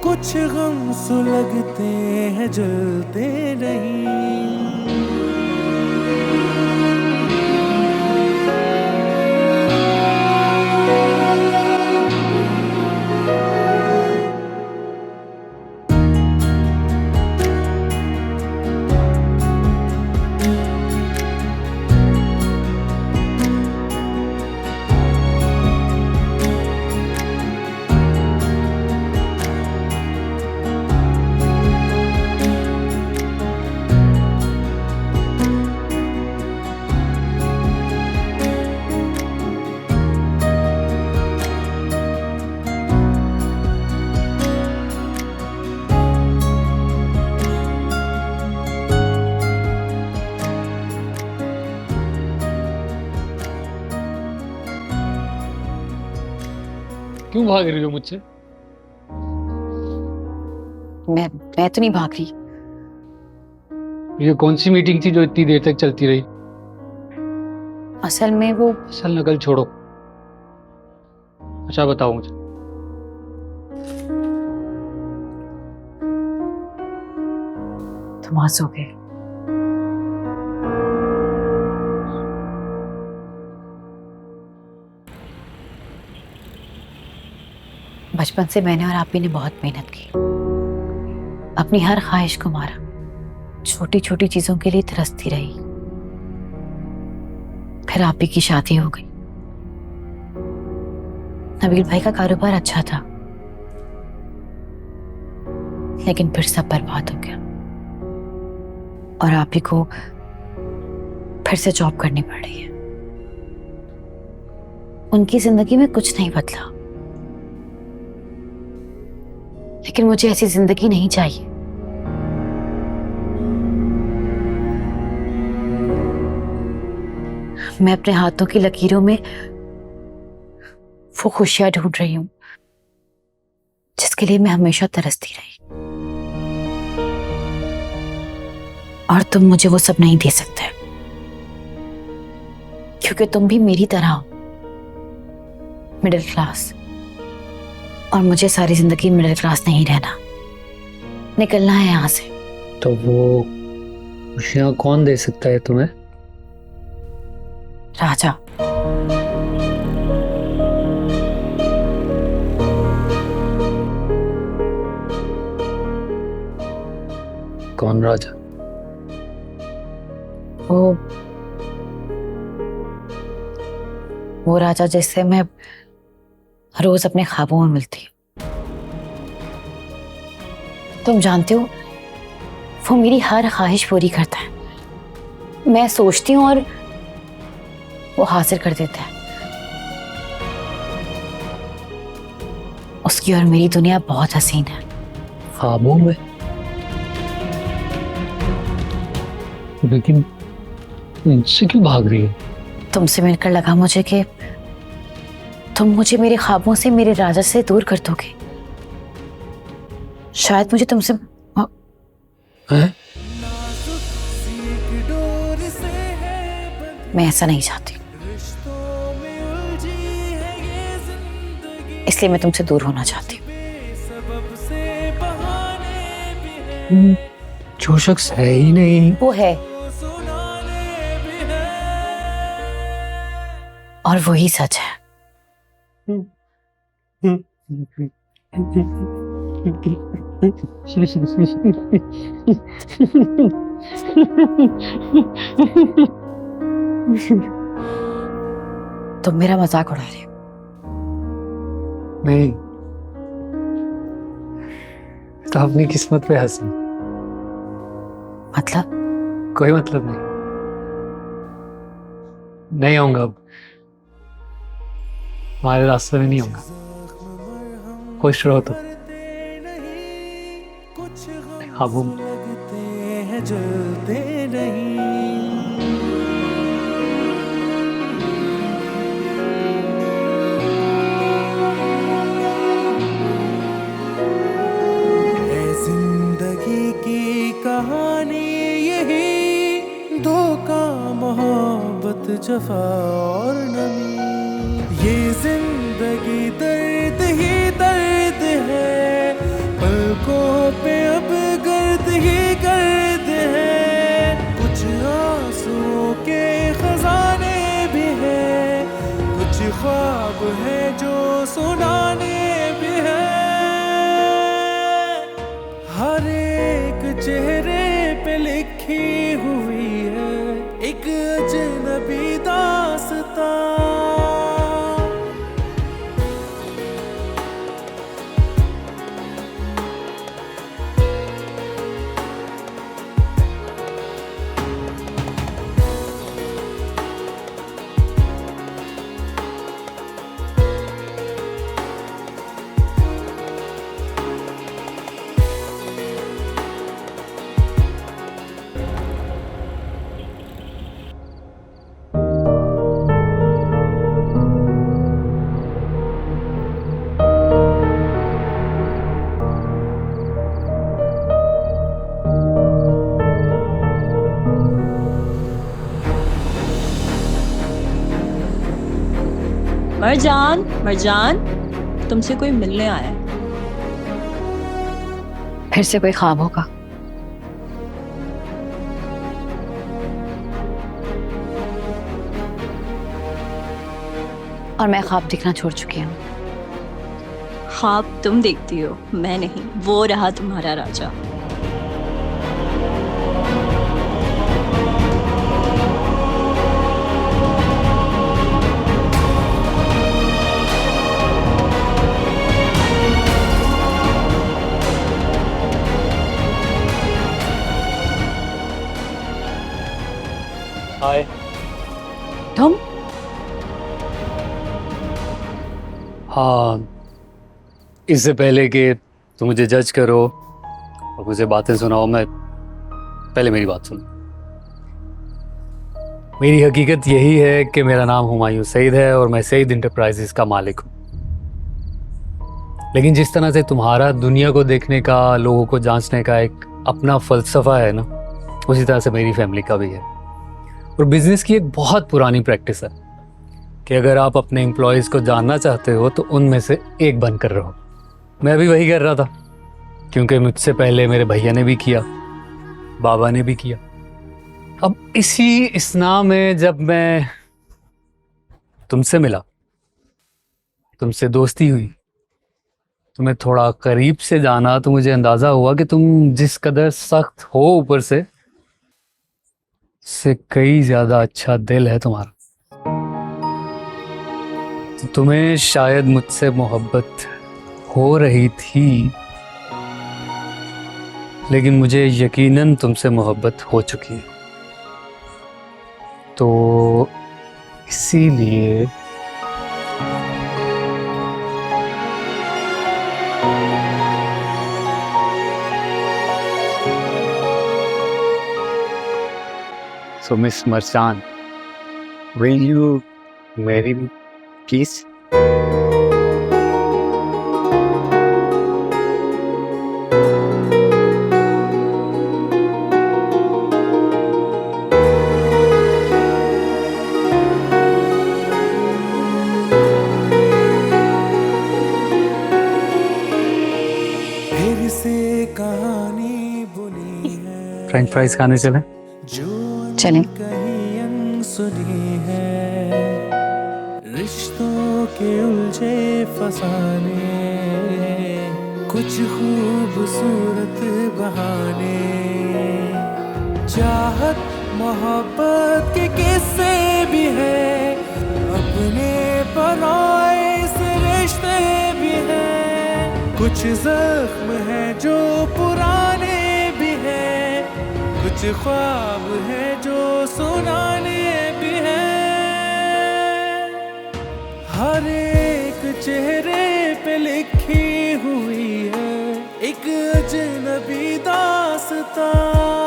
कुछ गम सुलगते हैं जलते नहीं। क्यों भाग रही हो मुझसे? मैं तो नहीं भाग रही। ये कौन सी मीटिंग थी जो इतनी देर तक चलती रही? असल में वो असल नकल छोड़ो। अच्छा बताओ मुझे। तुम सो गए। बचपन से मैंने और आप ही ने बहुत मेहनत की, अपनी हर ख्वाहिश को मारा, छोटी छोटी चीजों के लिए तरसती रही। फिर आप ही की शादी हो गई। नबील भाई का कारोबार अच्छा था, लेकिन फिर सब बर्बाद हो गया और आप ही को फिर से जॉब करनी पड़ रही है। उनकी जिंदगी में कुछ नहीं बदला, लेकिन मुझे ऐसी जिंदगी नहीं चाहिए। मैं अपने हाथों की लकीरों में वो खुशियां ढूंढ रही हूं जिसके लिए मैं हमेशा तरसती रही, और तुम मुझे वो सब नहीं दे सकते, क्योंकि तुम भी मेरी तरह हो, मिडिल क्लास। और मुझे सारी जिंदगी मिडिल क्लास नहीं रहना, निकलना है यहां से। तो वो खुशियां कौन दे सकता है तुम्हें? राजा। कौन राजा? वो राजा जिससे मैं रोज अपने ख्वाबों में मिलती हूँ। तुम जानते हो, वो मेरी हर ख्वाहिश पूरी करता है। मैं सोचती हूँ और वो हासिल कर देता है। उसकी और मेरी दुनिया बहुत हसीन है। ख्वाबों में? लेकिन मुझसे क्यों भाग रही है? तुमसे मिलकर लगा मुझे कि तुम मुझे मेरे ख्वाबों से, मेरे राजा से दूर कर दोगे। शायद मुझे तुमसे हैं? मैं ऐसा नहीं चाहती, इसलिए मैं तुमसे दूर होना चाहती हूँ। जो शख्स है ही नहीं। वो है, और वही सच है। तुम मेरा मजाक उड़ा रहे हो? नहीं, तो अपनी किस्मत पे हंसी। मतलब? कोई मतलब नहीं। नहीं आऊंगा अब, हमारे रास्ते में नहीं आऊंगा। खुश रहो तो। ख्वाबों में जलते नहीं। जिंदगी की कहानी यही, धोखा, मोहब्बत, जफा और नमी। ये जिंदगी दर्द ही दर्द है, पल ख्वाब है जो सुनाने भी है। हर एक चेहरे पे लिखी हुई है एक अजनबी दास्तां। मरजान, मरजान, तुमसे कोई मिलने आया है। फिर से कोई ख्वाब होगा। और मैं ख्वाब देखना छोड़ चुकी हूँ। ख्वाब तुम देखती हो, मैं नहीं। वो रहा तुम्हारा राजा। हाय। तुम? हाँ, इससे पहले कि तुम मुझे जज करो और मुझे बातें सुनाओ, मैं पहले मेरी बात सुनो। मेरी हकीकत यही है कि मेरा नाम हुमायूं सईद है और मैं सईद इंटरप्राइजेस का मालिक हूँ। लेकिन जिस तरह से तुम्हारा दुनिया को देखने का, लोगों को जांचने का एक अपना फलसफा है ना, उसी तरह से मेरी फैमिली का भी है। और बिजनेस की एक बहुत पुरानी प्रैक्टिस है कि अगर आप अपने एम्प्लॉयज़ को जानना चाहते हो तो उनमें से एक बनकर रहो। मैं भी वही कर रहा था, क्योंकि मुझसे पहले मेरे भैया ने भी किया, बाबा ने भी किया। अब इसी इसना में जब मैं तुमसे मिला, तुमसे दोस्ती हुई, तुम्हें थोड़ा करीब से जाना, तो मुझे अंदाज़ा हुआ कि तुम जिस कदर सख्त हो ऊपर से कई ज़्यादा अच्छा दिल है तुम्हारा। तो तुम्हें शायद मुझसे मोहब्बत हो रही थी, लेकिन मुझे यकीनन तुमसे मोहब्बत हो चुकी है। तो इसीलिए So Miss Marjan, will you marry me, please? फिर से कहानी बुनी है फ्रेंच फ्राइज खाने चलें? जो चलें। कहीं अनसुनी है। रिश्तों के उलझे फसाने, कुछ खूबसूरत बहाने, चाहत मोहब्बत के किस्से भी है, अपने पराए से रिश्ते भी हैं। कुछ जख्म है जो पुराने भी हैं, कुछ ख्वाब है जो सुनाने भी हैं। हर एक चेहरे पे लिखी हुई है एक अजनबी दास्तां।